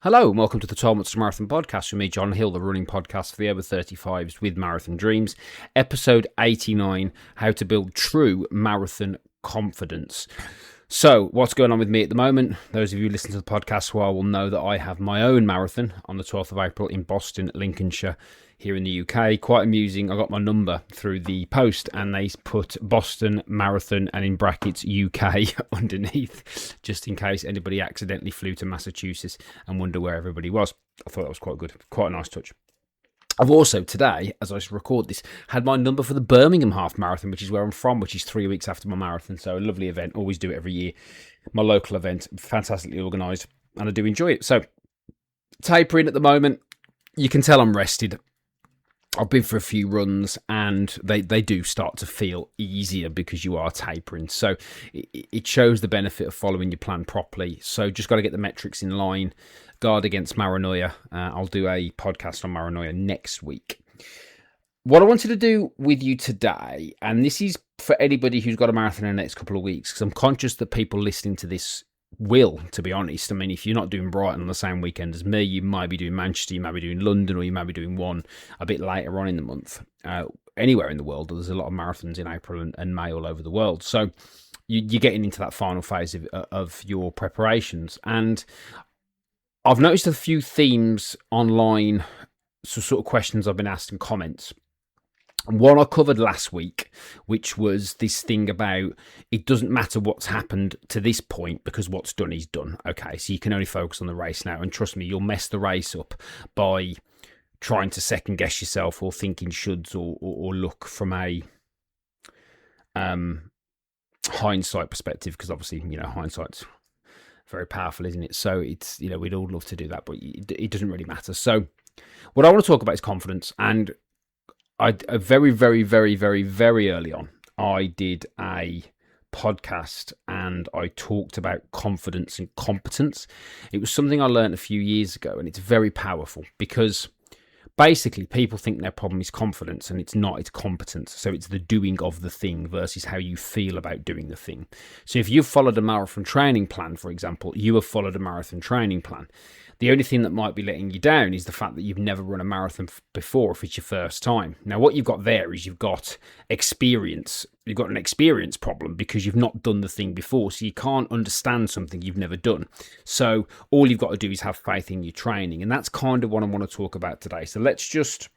Hello and welcome to the 12 Months to Marathon podcast with me, John Hill, the running podcast for the over 35s with marathon dreams. Episode 89, how to build true marathon confidence. So what's going on with me at the moment? Those of you who listen to the podcast for a while will know that I have my own marathon on the 12th of April in Boston, Lincolnshire, here in the UK. Quite amusing. I got my number through the post and they put Boston Marathon and in brackets UK underneath, just in case anybody accidentally flew to Massachusetts and wonder where everybody was. I thought that was quite good. Quite a nice touch. I've also today, as I record this, had my number for the Birmingham Half Marathon, which is where I'm from, which is 3 weeks after my marathon. So a lovely event. Always do it every year. My local event, fantastically organised, and I do enjoy it. So tapering at the moment, you can tell I'm rested. I've been for a few runs and they do start to feel easier because you are tapering. So it shows the benefit of following your plan properly. So just got to get the metrics in line, guard against paranoia. I'll do a podcast on paranoia next week. What I wanted to do with you today, and this is for anybody who's got a marathon in the next couple of weeks, because I'm conscious that people listening to this will, to be honest. I mean, if you're not doing Brighton on the same weekend as me, you might be doing Manchester, you might be doing London, or you might be doing one a bit later on in the month. Anywhere in the world, there's a lot of marathons in April and May all over the world. So you're getting into that final phase of your preparations. And I've noticed a few themes online, so sort of questions I've been asked in comments. One I covered last week, which was this thing about it doesn't matter what's happened to this point because what's done is done. Okay, so you can only focus on the race now. And trust me, you'll mess the race up by trying to second guess yourself or thinking shoulds or look from a hindsight perspective, because obviously, hindsight's very powerful, isn't it? So it's, we'd all love to do that, but it doesn't really matter. So what I want to talk about is confidence. And I very, very, very, very, very early on, I did a podcast and I talked about confidence and competence. It was something I learned a few years ago, and it's very powerful because basically people think their problem is confidence, and it's not, it's competence. So it's the doing of the thing versus how you feel about doing the thing. So if you've followed a marathon training plan, for example, you have followed a marathon training plan. The only thing that might be letting you down is the fact that you've never run a marathon before if it's your first time. Now, what you've got there is you've got experience. You've got an experience problem because you've not done the thing before. So you can't understand something you've never done. So all you've got to do is have faith in your training. And that's kind of what I want to talk about today. So let's just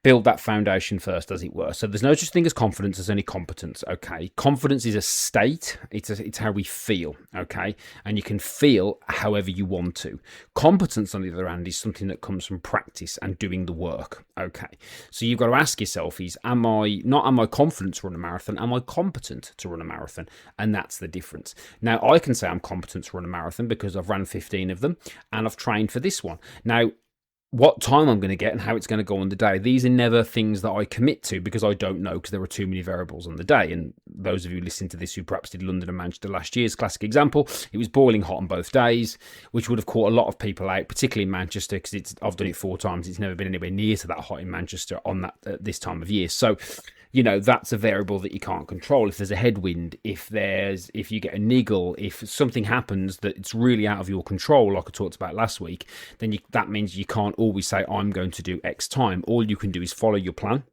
build that foundation first, as it were. So there's no such thing as confidence, there's only competence, okay? Confidence is a state, it's how we feel, okay? And you can feel however you want to. Competence, on the other hand, is something that comes from practice and doing the work, okay? So you've got to ask yourself am I confident to run a marathon? Am I competent to run a marathon? And that's the difference. Now, I can say I'm competent to run a marathon because I've run 15 of them and I've trained for this one. Now, what time I'm going to get and how it's going to go on the day, these are never things that I commit to because I don't know, because there are too many variables on the day. And those of you listening to this who perhaps did London and Manchester last year's classic example, it was boiling hot on both days, which would have caught a lot of people out, particularly in Manchester, because I've done it 4 times. It's never been anywhere near to that hot in Manchester on that this time of year. So, that's a variable that you can't control. If there's a headwind, if you get a niggle, if something happens that it's really out of your control, like I talked about last week, then that means you can't always say, I'm going to do X time. All you can do is follow your plan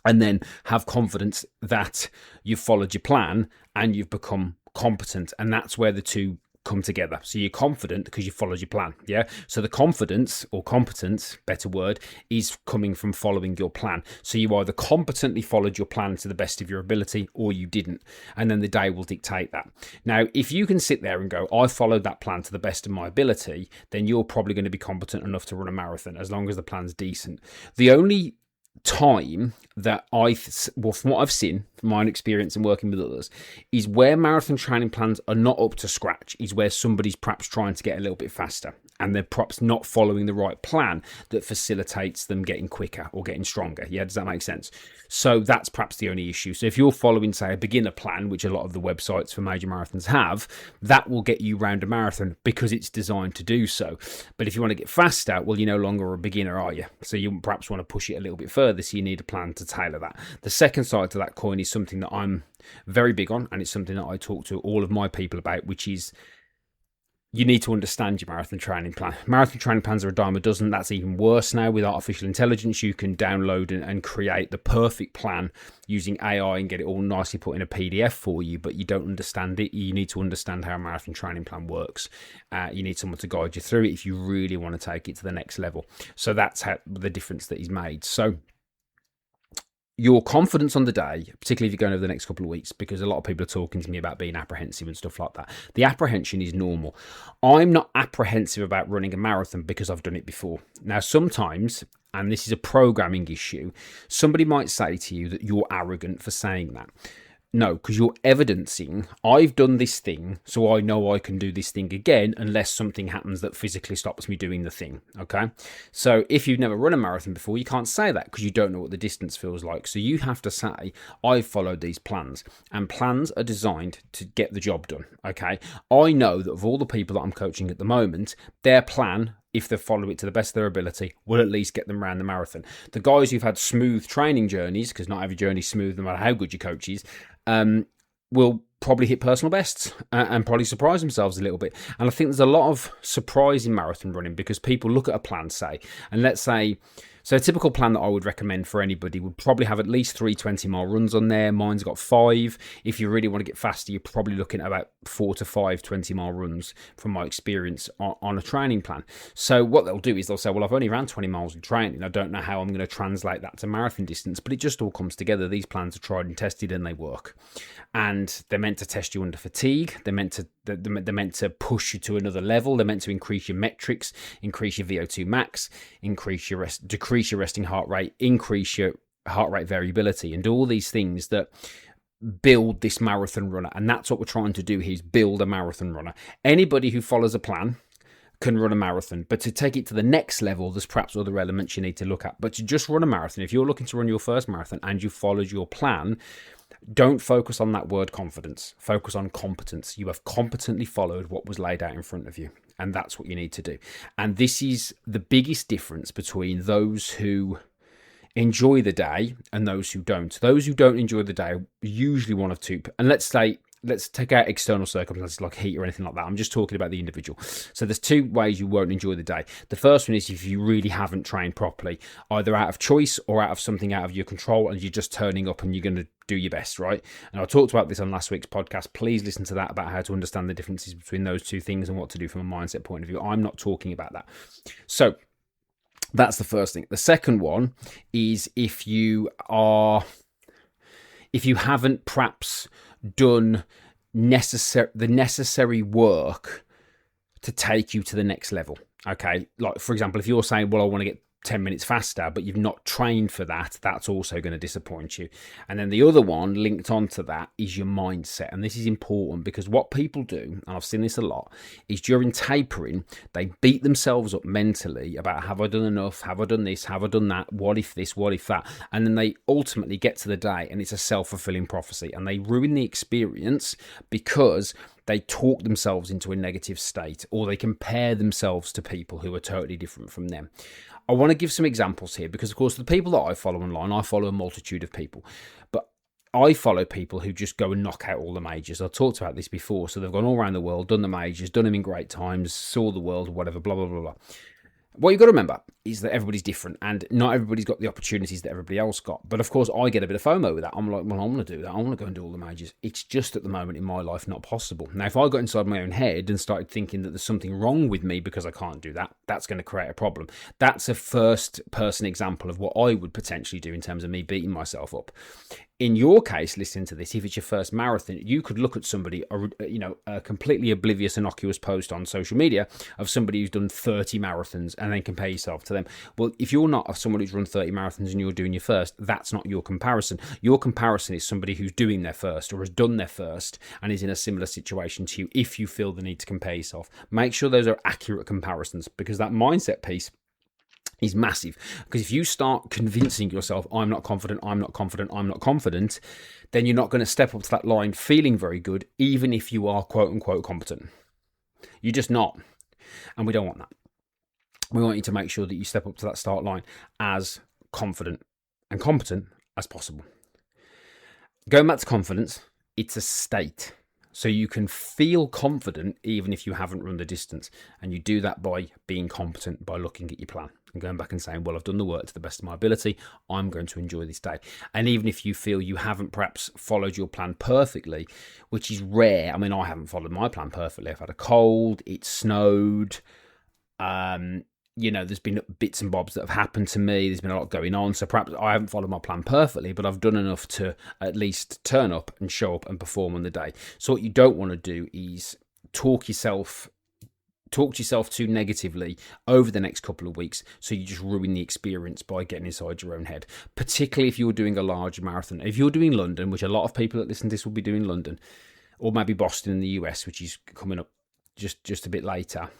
and then have confidence that you've followed your plan and you've become competent. And that's where the two come together. So you're confident because you followed your plan. Yeah. So the confidence or competence, better word, is coming from following your plan. So you either competently followed your plan to the best of your ability or you didn't. And then the day will dictate that. Now, if you can sit there and go, I followed that plan to the best of my ability, then you're probably going to be competent enough to run a marathon as long as the plan's decent. The only time that from what I've seen, from my own experience and working with others, is where marathon training plans are not up to scratch, is where somebody's perhaps trying to get a little bit faster and they're perhaps not following the right plan that facilitates them getting quicker or getting stronger. Yeah, does that make sense? So that's perhaps the only issue. So if you're following, say, a beginner plan, which a lot of the websites for major marathons have, that will get you round a marathon because it's designed to do so. But if you want to get faster, well, you're no longer a beginner, are you? So you perhaps want to push it a little bit further, so you need a plan to tailor that. The second side to that coin is something that I'm very big on, and it's something that I talk to all of my people about, which is you need to understand your marathon training plan. Marathon training plans are a dime a dozen. That's even worse now with artificial intelligence. You can download and create the perfect plan using AI and get it all nicely put in a PDF for you, but you don't understand it. You need to understand how a marathon training plan works. You need someone to guide you through it if you really want to take it to the next level. So that's how the difference that is made. So your confidence on the day, particularly if you're going over the next couple of weeks, because a lot of people are talking to me about being apprehensive and stuff like that. The apprehension is normal. I'm not apprehensive about running a marathon because I've done it before. Now, sometimes, and this is a programming issue, somebody might say to you that you're arrogant for saying that. No, because you're evidencing, I've done this thing, so I know I can do this thing again unless something happens that physically stops me doing the thing, okay? So if you've never run a marathon before, you can't say that because you don't know what the distance feels like. So you have to say, I've followed these plans, and plans are designed to get the job done, okay? I know that of all the people that I'm coaching at the moment, their plan, if they follow it to the best of their ability, will at least get them around the marathon. The guys who've had smooth training journeys, because not every journey is smooth no matter how good your coach is, will probably hit personal bests and probably surprise themselves a little bit. And I think there's a lot of surprise in marathon running because people look at a plan, say, and let's say, so a typical plan that I would recommend for anybody would probably have at least 3 20-mile runs on there. Mine's got 5. If you really want to get faster, you're probably looking at about 4 to 5 20-mile runs from my experience on a training plan. So what they'll do is they'll say, well, I've only ran 20 miles in training. I don't know how I'm going to translate that to marathon distance, but it just all comes together. These plans are tried and tested and they work. And they're meant to test you under fatigue. They're meant to push you to another level. They're meant to increase your metrics, increase your VO2 max, decrease your resting heart rate, increase your heart rate variability, and do all these things that build this marathon runner. And that's what we're trying to do here, is build a marathon runner. Anybody who follows a plan can run a marathon, but to take it to the next level, there's perhaps other elements you need to look at. But to just run a marathon, if you're looking to run your first marathon and you followed your plan, don't focus on that word confidence. Focus on competence. You have competently followed what was laid out in front of you. And that's what you need to do. And this is the biggest difference between those who enjoy the day and those who don't. Those who don't enjoy the day are usually one of two. And let's take out external circumstances like heat or anything like that. I'm just talking about the individual. So there's 2 ways you won't enjoy the day. The first one is if you really haven't trained properly, either out of choice or out of something out of your control, and you're just turning up and you're going to do your best, right? And I talked about this on last week's podcast. Please listen to that about how to understand the differences between those 2 things and what to do from a mindset point of view. I'm not talking about that. So that's the first thing. The second one is if you haven't perhaps done the necessary work to take you to the next level. Okay, like for example, if you're saying, well, I want to get 10 minutes faster, but you've not trained for that, that's also going to disappoint you. And then the other one linked onto that is your mindset. And this is important because what people do, and I've seen this a lot, is during tapering, they beat themselves up mentally about, have I done enough? Have I done this? Have I done that? What if this? What if that? And then they ultimately get to the day and it's a self-fulfilling prophecy, and they ruin the experience because they talk themselves into a negative state, or they compare themselves to people who are totally different from them. I want to give some examples here because, of course, the people that I follow online, I follow a multitude of people, but I follow people who just go and knock out all the majors. I've talked about this before. So they've gone all around the world, done the majors, done them in great times, saw the world, whatever, blah, blah, blah, blah. What you've got to remember is that everybody's different and not everybody's got the opportunities that everybody else got. But of course, I get a bit of FOMO with that. I'm like, well, I want to do that. I want to go and do all the majors. It's just at the moment in my life not possible. Now, if I got inside my own head and started thinking that there's something wrong with me because I can't do that, that's going to create a problem. That's a first person example of what I would potentially do in terms of me beating myself up. In your case, listening to this, if it's your first marathon, you could look at somebody, a completely oblivious, innocuous post on social media of somebody who's done 30 marathons and then compare yourself to them. Well, if you're not someone who's run 30 marathons and you're doing your first, that's not your comparison. Your comparison is somebody who's doing their first or has done their first and is in a similar situation to you. If you feel the need to compare yourself, make sure those are accurate comparisons, because that mindset piece is massive. Because if you start convincing yourself, I'm not confident, then you're not going to step up to that line feeling very good, even if you are quote unquote competent. You're just not. And we don't want that. We want you to make sure that you step up to that start line as confident and competent as possible. Going back to confidence, it's a state. So you can feel confident even if you haven't run the distance. And you do that by being competent, by looking at your plan and going back and saying, well, I've done the work to the best of my ability. I'm going to enjoy this day. And even if you feel you haven't perhaps followed your plan perfectly, which is rare. I mean, I haven't followed my plan perfectly. I've had a cold, it snowed, there's been bits and bobs that have happened to me. There's been a lot going on. So perhaps I haven't followed my plan perfectly, but I've done enough to at least turn up and show up and perform on the day. So what you don't want to do is talk to yourself too negatively over the next couple of weeks. So you just ruin the experience by getting inside your own head, particularly if you're doing a large marathon. If you're doing London, which a lot of people that listen to this will be doing London, or maybe Boston in the US, which is coming up just a bit later.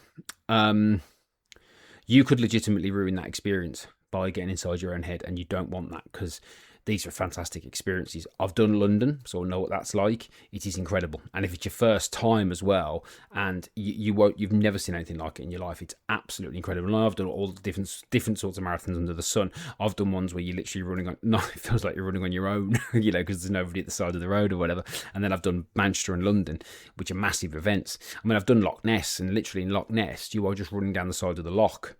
You could legitimately ruin that experience by getting inside your own head, and you don't want that because these are fantastic experiences. I've done London, so I know what that's like. It is incredible, and if it's your first time as well, and you've never seen anything like it in your life, it's absolutely incredible. And I've done all the different sorts of marathons under the sun. I've done ones where you're literally running on. No, it feels like you're running on your own, because there's nobody at the side of the road or whatever. And then I've done Manchester and London, which are massive events. I mean, I've done Loch Ness, and literally in Loch Ness, you are just running down the side of the loch.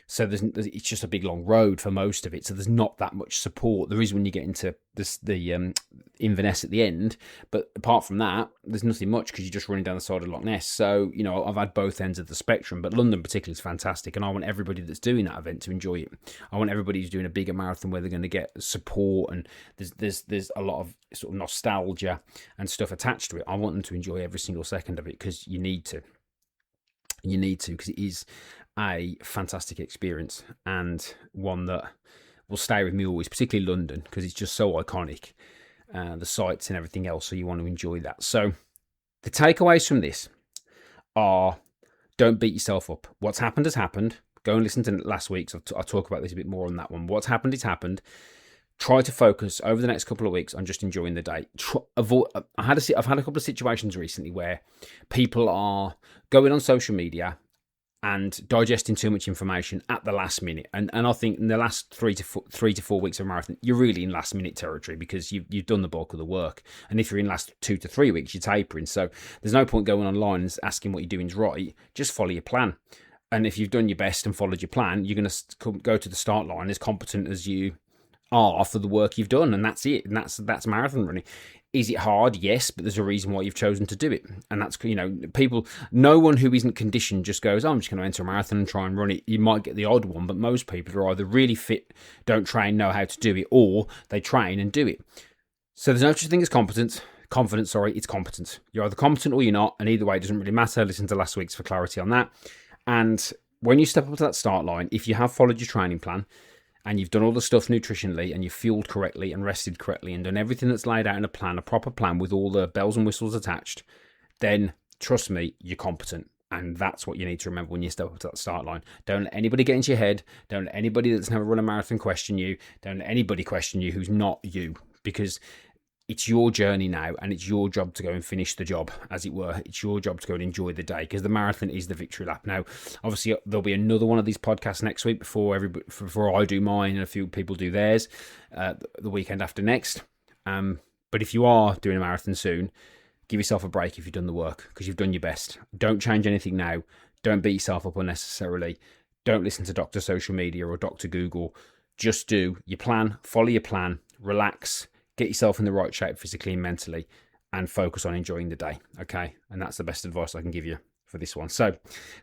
So it's just a big long road for most of it. So there's not that much support. There is when you get into the Inverness at the end, but apart from that, there's nothing much because you're just running down the side of Loch Ness. So I've had both ends of the spectrum, but London particularly is fantastic, and I want everybody that's doing that event to enjoy it. I want everybody who's doing a bigger marathon where they're going to get support, and there's a lot of sort of nostalgia and stuff attached to it. I want them to enjoy every single second of it because you need to because it is a fantastic experience and one that will stay with me always, particularly London, because it's just so iconic, the sights and everything else, so you want to enjoy that. So the takeaways from this are: don't beat yourself up. What's happened has happened. Go and listen to last week's. I'll talk about this a bit more on that one. What's happened is happened. Try to focus over the next couple of weeks on just enjoying the day. I've had a couple of situations recently where people are going on social media and digesting too much information at the last minute. And I think in the last 3 to 4 weeks of a marathon, you're really in last minute territory because you've done the bulk of the work. And if you're in last 2 to 3 weeks, you're tapering. So there's no point going online and asking what you're doing is right. Just follow your plan. And if you've done your best and followed your plan, you're going to go to the start line as competent as you are for the work you've done, and that's it. And that's marathon running. Is it hard? Yes, but there's a reason why you've chosen to do it. And that's, people, no one who isn't conditioned just goes, I'm just going to enter a marathon and try and run it. You might get the odd one, but most people are either really fit, don't train, know how to do it, or they train and do it. So there's no such thing as confidence, it's competence. You're either competent or you're not, and either way, it doesn't really matter. Listen to last week's for clarity on that. And when you step up to that start line, if you have followed your training plan, and you've done all the stuff nutritionally, and you've fueled correctly and rested correctly and done everything that's laid out in a plan, a proper plan with all the bells and whistles attached, then trust me, you're competent. And that's what you need to remember when you step up to that start line. Don't let anybody get into your head. Don't let anybody that's never run a marathon question you. Don't let anybody question you who's not you, because it's your journey now, and it's your job to go and finish the job, as it were. It's your job to go and enjoy the day, because the marathon is the victory lap. Now, obviously, there'll be another one of these podcasts next week before I do mine and a few people do theirs the weekend after next. But if you are doing a marathon soon, give yourself a break if you've done the work, because you've done your best. Don't change anything now. Don't beat yourself up unnecessarily. Don't listen to Dr. Social Media or Dr. Google. Just do your plan, follow your plan, relax, get yourself in the right shape physically and mentally, and focus on enjoying the day, okay? And that's the best advice I can give you for this one. So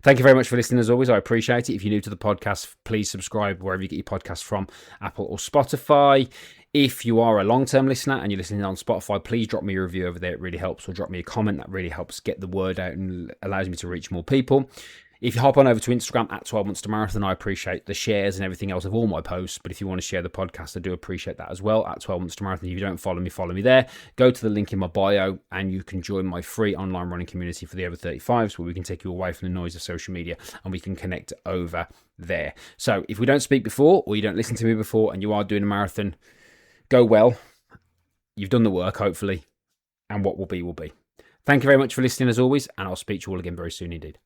thank you very much for listening as always. I appreciate it. If you're new to the podcast, please subscribe wherever you get your podcasts from, Apple or Spotify. If you are a long-term listener and you're listening on Spotify, please drop me a review over there. It really helps. Or drop me a comment. That really helps get the word out and allows me to reach more people. If you hop on over to Instagram at 12 Months to Marathon, I appreciate the shares and everything else of all my posts. But if you want to share the podcast, I do appreciate that as well at 12 Months to Marathon. If you don't follow me there. Go to the link in my bio and you can join my free online running community for the over 35s, where we can take you away from the noise of social media and we can connect over there. So if we don't speak before, or you don't listen to me before, and you are doing a marathon, go well. You've done the work, hopefully. And what will be, will be. Thank you very much for listening as always. And I'll speak to you all again very soon indeed.